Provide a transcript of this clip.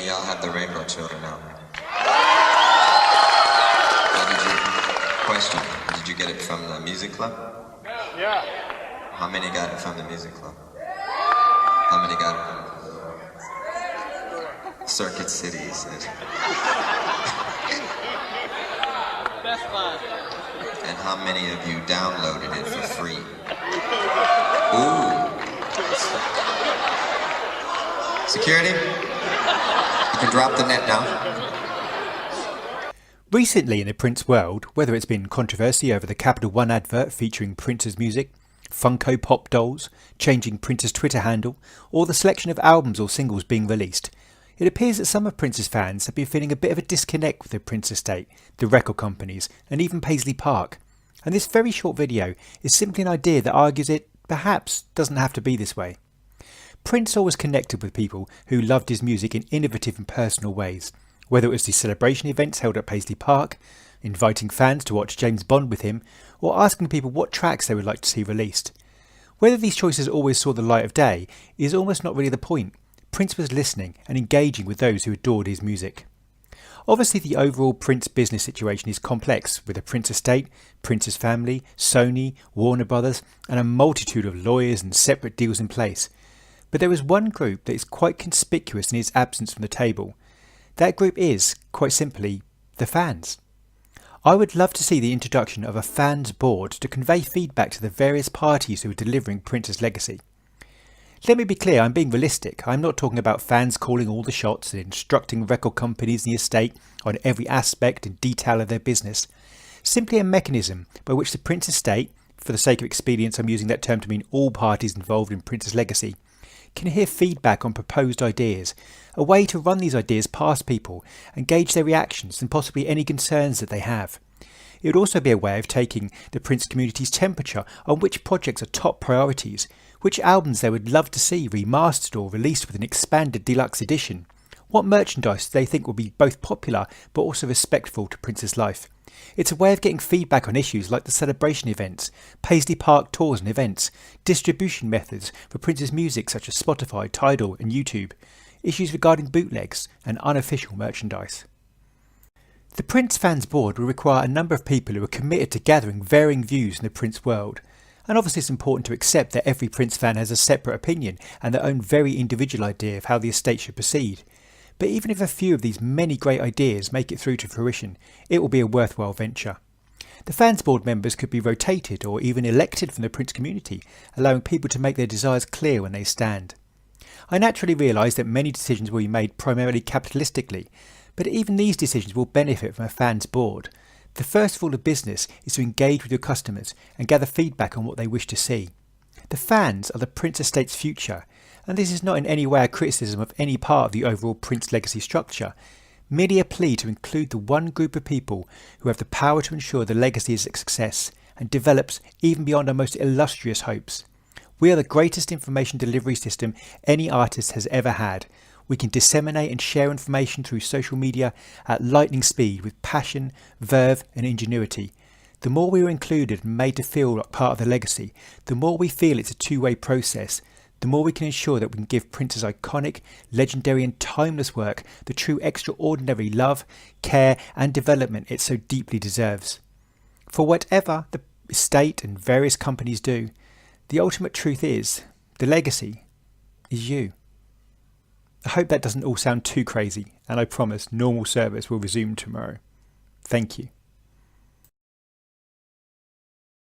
many of y'all have the Rainbow Children out? Question, did you get it from the music club? Yeah. How many got it from the music club? How many got it from Circuit City, he says. Best Buy. And how many of you downloaded it for free? Ooh. Security? You can drop the net down. Recently in the Prince world, whether it's been controversy over the Capital One advert featuring Prince's music, Funko Pop dolls, changing Prince's Twitter handle, or the selection of albums or singles being released, it appears that some of Prince's fans have been feeling a bit of a disconnect with the Prince estate, the record companies, and even Paisley Park. And this very short video is simply an idea that argues it perhaps doesn't have to be this way. Prince always connected with people who loved his music in innovative and personal ways, whether it was the celebration events held at Paisley Park, inviting fans to watch James Bond with him, or asking people what tracks they would like to see released. Whether these choices always saw the light of day is almost not really the point. Prince was listening and engaging with those who adored his music. Obviously the overall Prince business situation is complex, with the Prince estate, Prince's family, Sony, Warner Brothers, and a multitude of lawyers and separate deals in place. But there is one group that is quite conspicuous in his absence from the table. That group is, quite simply, the fans. I would love to see the introduction of a fans board to convey feedback to the various parties who are delivering Prince's legacy. Let me be clear, I'm being realistic. I'm not talking about fans calling all the shots and instructing record companies in the estate on every aspect and detail of their business. Simply a mechanism by which the Prince estate, for the sake of expedience I'm using that term to mean all parties involved in Prince's legacy, can hear feedback on proposed ideas, a way to run these ideas past people and gauge their reactions and possibly any concerns that they have. It would also be a way of taking the Prince community's temperature on which projects are top priorities, which albums they would love to see remastered or released with an expanded deluxe edition, what merchandise they think will be both popular but also respectful to Prince's life. It's a way of getting feedback on issues like the celebration events, Paisley Park tours and events, distribution methods for Prince's music such as Spotify, Tidal and YouTube, issues regarding bootlegs and unofficial merchandise. The Prince Fans Board will require a number of people who are committed to gathering varying views in the Prince world. And obviously it's important to accept that every Prince fan has a separate opinion and their own very individual idea of how the estate should proceed. But even if a few of these many great ideas make it through to fruition, it will be a worthwhile venture. The Fans Board members could be rotated or even elected from the Prince community, allowing people to make their desires clear when they stand. I naturally realise that many decisions will be made primarily capitalistically, but even these decisions will benefit from a Fans Board. The first rule of business is to engage with your customers and gather feedback on what they wish to see. The fans are the Prince estate's future, and this is not in any way a criticism of any part of the overall Prince legacy structure, merely a plea to include the one group of people who have the power to ensure the legacy is a success and develops even beyond our most illustrious hopes. We are the greatest information delivery system any artist has ever had. We can disseminate and share information through social media at lightning speed with passion, verve and ingenuity. The more we are included and made to feel like part of the legacy, the more we feel it's a two-way process, the more we can ensure that we can give Prince's iconic, legendary and timeless work the true extraordinary love, care and development it so deeply deserves. For whatever the estate and various companies do, the ultimate truth is, the legacy is you. I hope that doesn't all sound too crazy, and I promise normal service will resume tomorrow. Thank you.